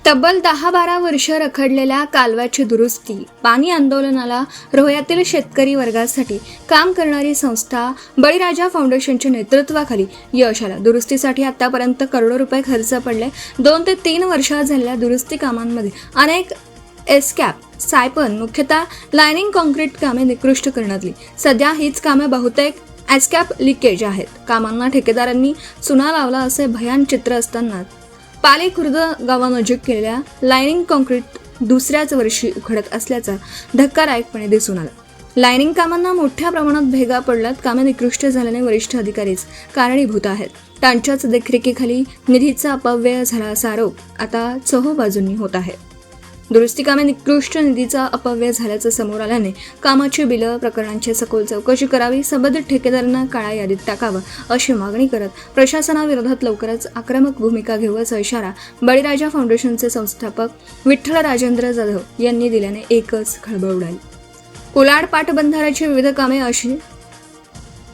तब्बल 10-12 वर्ष रखडलेल्या कालव्याची दुरुस्ती पाणी आंदोलनाला रोह्यातील शेतकरी वर्गासाठी काम करणारी संस्था बळीराजा फाउंडेशनच्या नेतृत्वाखाली यश आलं। दुरुस्तीसाठी आतापर्यंत करोडो रुपये खर्च पडले। 2 ते 3 वर्षात झालेल्या दुरुस्ती कामांमध्ये अनेक एस्कॅप सायपन मुख्यतः लायनिंग कॉन्क्रीट कामे निकृष्ट करण्यात आली। सध्या हीच कामे बहुतेक एस्कॅप लिकेज आहेत। कामांना ठेकेदारांनी चुना लावला असे भयान चित्र असताना पाले खुर्द गावानजीक केलेल्या लायनिंग कॉन्क्रीट दुसऱ्याच वर्षी उखडत असल्याचा धक्कादायकपणे दिसून आला। लायनिंग कामांना मोठ्या प्रमाणात भेगा पडल्यात। कामे निकृष्ट झाल्याने वरिष्ठ अधिकारीच कारणीभूत आहेत। त्यांच्याच देखरेखीखाली निधीचा अपव्यय झाला असा आरोप आता चोहोबाजूंनी होत आहे। दुरुस्ती कामे निकृष्ट निधीचा अपव्यय झाल्याचं समोर आल्याने कामाची बिलं प्रकरणांची सखोल चौकशी करावी, संबंधित ठेकेदारांना काळ्या यादीत टाकावं अशी मागणी करत प्रशासनाविरोधात लवकरच आक्रमक भूमिका घेऊ असा इशारा बळीराजा फाउंडेशनचे संस्थापक विठ्ठल राजेंद्र जाधव यांनी दिल्याने एकच खळबळ उडाली। कोलाड पाटबंधाऱ्याची विविध कामे अशी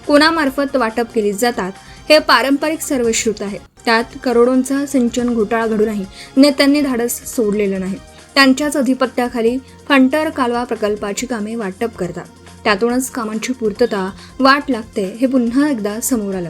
कोणामार्फत वाटप केली जातात हे पारंपरिक सर्वश्रुत आहे। त्यात करोडोंचा सिंचन घोटाळा घडूनही नेत्यांनी धाडस सोडलेलं नाही। त्यांच्याच अधिपत्याखाली फंटर कालवा प्रकल्पाची कामे वाटप करतात। त्यातूनच कामांची पूर्तता वाट लागते हे पुन्हा एकदा समोर आलं।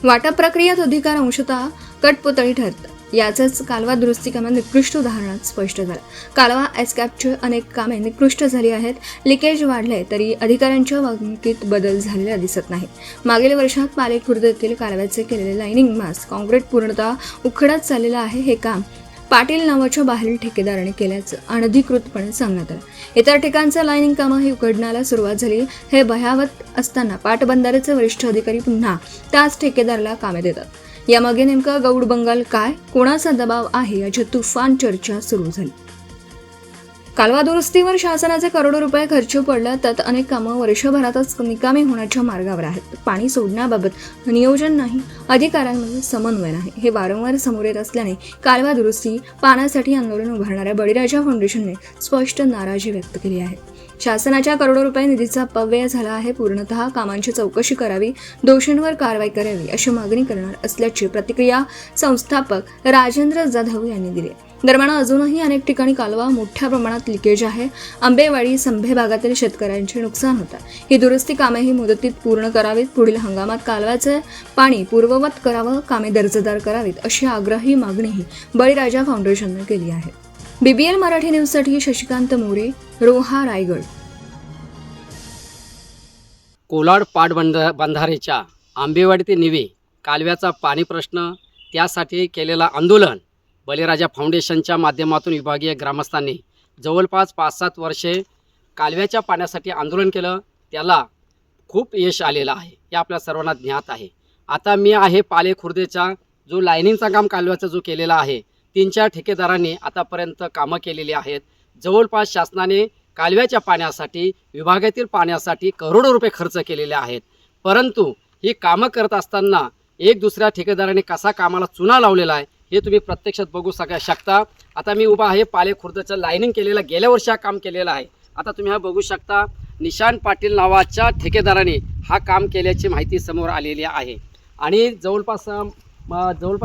वाटप प्रक्रियेत अधिकार अंशतः कटपुतळी ठरतात। याचंच कालवा दुरुस्ती कामे निकृष्ट उदाहरणात स्पष्ट झालं। कालवा एस्कॅपची अनेक कामे निकृष्ट झाली आहेत। लिकेज वाढले तरी अधिकाऱ्यांच्या वागणुकीत बदल झालेला दिसत नाही। मागील वर्षात पाले खुर्द येथील कालव्याचे केलेले लायनिंग मास कॉन्क्रीट पूर्णतः उखडत चाललेलं आहे। हे काम पाटील नावाच्या बाहेरील ठेकेदाराने केल्याचं अनधिकृतपणे सांगण्यात आलं। इतर ठिकाणचं लायनिंग कामंही उघडण्याला सुरुवात झाली। हे भयावत असताना पाटबंधारेचे वरिष्ठ अधिकारी पुन्हा त्याच ठेकेदाराला कामे देतात। यामागे नेमकं गौड बंगाल काय, कोणाचा दबाव आहे याची तुफान चर्चा सुरू झाली। कालवा दुरुस्तीवर शासनाचे करोडो रुपये खर्च पडला, त्यात अनेक कामं वर्षभरातच निकामी होण्याच्या मार्गावर आहेत। पाणी सोडण्याबाबत नियोजन नाही, अधिकाऱ्यांमध्ये समन्वय नाही, हे वारंवार समोर येत असल्याने कालवा दुरुस्ती पाण्यासाठी आंदोलन उभारणाऱ्या बळीराजा फाउंडेशनने स्पष्ट नाराजी व्यक्त केली आहे। शासनाच्या करोडो रुपये निधीचा अपव्यय झाला आहे। पूर्णतः कामांची चौकशी करावी, दोषींवर कारवाई करावी अशी मागणी करणार असल्याची प्रतिक्रिया संस्थापक राजेंद्र जाधव यांनी दिली। दरम्यान अजूनही अनेक ठिकाणी कालवा मोठ्या प्रमाणात लिकेज आहे। आंबेवाडी संभे भागातील शेतकऱ्यांचे नुकसान होतं। ही दुरुस्ती कामेही मुदतीत पूर्ण करावीत। पुढील हंगामात कालव्याचे पाणी पूर्ववत करावं, कामे दर्जेदार करावीत अशी आग्रही मागणीही बळीराजा फाउंडेशनने केली आहे। BBL मराठी न्यूजसाठी शशिकांत मोरे, रोहा, रायगड। कोलाड पाटबंधारेच्या आंबेवाडी ते निवे कालव्याचा पाणी प्रश्न, त्यासाठी केलेला आंदोलन बळीराजा फाउंडेशनच्या माध्यमातून विभागीय ग्रामस्थांनी जवळपास 5-7 वर्षे कालव्याच्या पाण्यासाठी आंदोलन केलं। त्याला खूप यश आलेलं आहे, हे आपल्या सर्वांना ज्ञात आहे। आता मी आहे पाले खुर्देचा जो लायनिंगचा काम कालव्याचा जो केलेला आहे, 3-4 ठेकेदारांनी आतापर्यंत कामं केलेली आहेत। जवळपास शासनाने कालव्याच्या पाण्यासाठी, विभागातील पाण्यासाठी करोडो रुपये खर्च केलेले आहेत। परंतु ही कामं करत असताना एक दुसऱ्या ठेकेदाराने कसा कामाला चुना लावलेला आहे हे तुम्ही प्रत्यक्षात बघू शकता। आता मी उभा आहे पाले खुर्दचं लायनिंग केलेलं, गेल्या वर्षी हा काम केलेलं आहे। आता तुम्ही हा बघू शकता, निशान पाटील नावाच्या ठेकेदाराने हा काम केल्याची माहिती समोर आलेली आहे। आणि जवळपास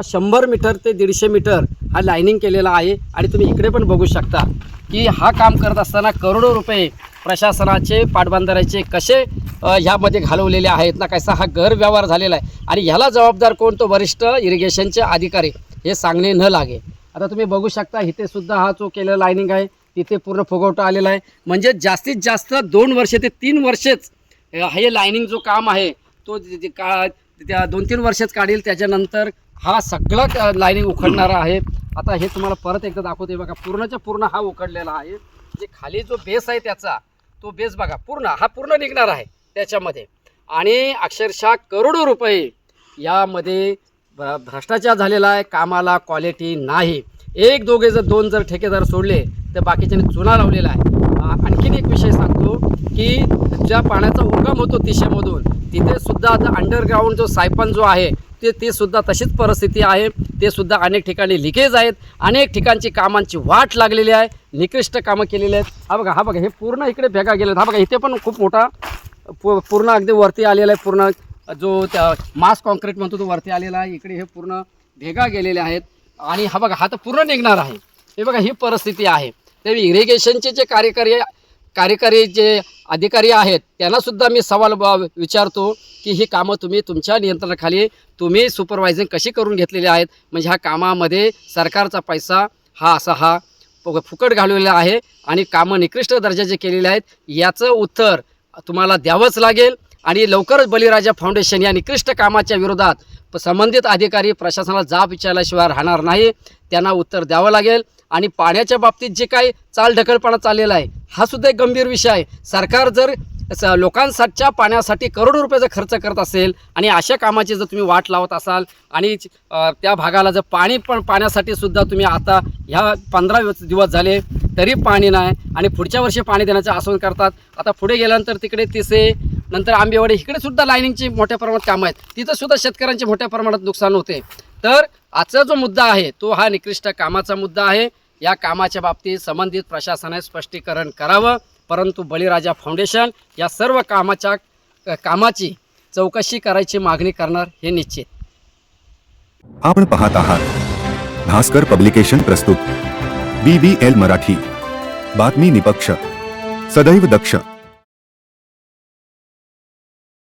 100 मीटर ते 150 मीटर हा लायनिंग केलेला आहे। आणि तुम्ही इकडे पण बघू शकता की हा काम करत असताना करोडो रुपये प्रशासनाचे पाटबंधाऱ्याचे कसे ह्यामध्ये घालवलेले आहेत ना, कसा हा गैरव्यवहार झालेला आहे। आणि ह्याला जबाबदार कोण, तो वरिष्ठ इरिगेशनचे अधिकारी, हे सांगणे न लागे। आता तुम्ही बघू शकता इथे सुद्धा हा जो केलेला लायनिंग आहे तिथे पूर्ण फुगवटा आलेला आहे। म्हणजे जास्तीत जास्त 2 वर्ष ते 3 वर्षेच हे लायनिंग जो काम आहे तो 2-3 वर्षच काढेल। त्याच्यानंतर हा सगळा लायनिंग उखडणारा आहे। आता हे तुम्हाला परत एकदा दाखवते बघा, पूर्णच्या पूर्ण हा उखडलेला आहे। जे खाली जो बेस आहे त्याचा, तो बेस बघा पूर्ण निघणार आहे त्याच्यामध्ये। आणि अक्षरशः करोडो रुपये यामध्ये भ्रष्टाचार झालेला आहे। कामाला क्वालिटी नाही। 1-2 जर ठेकेदार सोडले तर बाकीच्यांनी चुना लावलेला आहे। आणखीन एक विषय सांगतो की ज्या पाण्याचा उगम होतो तिशेमधून, तिथे सुद्धा आता अंडरग्राऊंड जो सायपन जो आहे ते सुद्धा तशीच परिस्थिती आहे। ते सुद्धा अनेक ठिकाणी लिकेज आहेत। अनेक ठिकाणची कामांची वाट लागलेली आहे, निकृष्ट कामं केलेली आहेत। हा बघा हे पूर्ण इकडे भेगा गेले। हा बघा इथे पण खूप मोठा पूर्ण अगदी वरती आलेला आहे। पूर्ण जो त्या मास कॉन्क्रीट म्हणतो तो वरती आलेला आहे। इकडे हे पूर्ण भेगा गेलेले आहेत। आणि हा बघा हा तर पूर्ण निघणार आहे. हे बघा ही परिस्थिती आहे. ते इरिगेशनचे जे कार्यकारी जे अधिकारी आहेत त्यांनासुद्धा मी सवाल विचारतो की ही कामं तुम्ही तुमच्या नियंत्रणाखाली तुम्ही सुपरवायझिंग कशी करून घेतलेली आहेत. म्हणजे ह्या कामामध्ये सरकारचा पैसा हा फुकट घालवलेला आहे आणि कामं निकृष्ट दर्जाचे केलेले आहेत. याचं उत्तर तुम्हाला द्यावंच लागेल आणि लवकरच बळीराजा फाउंडेशन या निकृष्ट कामाच्या विरोधात संबंधित अधिकारी प्रशासनाला जाब विचारल्याशिवाय राहणार नाही. त्यांना उत्तर द्यावं लागेल. आणि पाण्याच्या बाबतीत जे काही चालढकलपणा चाललेला आहे हा सुद्धा एक गंभीर विषय आहे. सरकार जर लोकांसाठीच्या पाण्यासाठी करोडो रुपयाचा खर्च करत असेल आणि अशा कामाची जर तुम्ही वाट लावत असाल आणि त्या भागाला जर पाण्यासाठी सुद्धा तुम्ही आता ह्या 15 दिवस झाले तरी पाणी नाही आणि पुढच्या वर्षी पाणी देण्याचं आश्वासन करतात. आता पुढे गेल्यानंतर तिकडे तिसे नंतर आंबेवाडी इकडे सुद्धा लाईनिंगची मोठ्या प्रमाणात कामं आहेत. तिथं सुद्धा शेतकऱ्यांचे मोठ्या प्रमाणात नुकसान होते. तर आजचा जो मुद्दा आहे तो हा निकृष्ट कामाचा मुद्दा आहे. या कामाच्या बाबतीत संबंधित प्रशासनाने स्पष्टीकरण करावं. परंतु बळीराजा फाउंडेशन या सर्व कामाची चौकशी करायची मागणी करणार हे निश्चित. आपण पाहत आहात भास्कर पब्लिकेशन प्रस्तुत BVL मराठी. बातमी निपक्ष, सदैव दक्ष.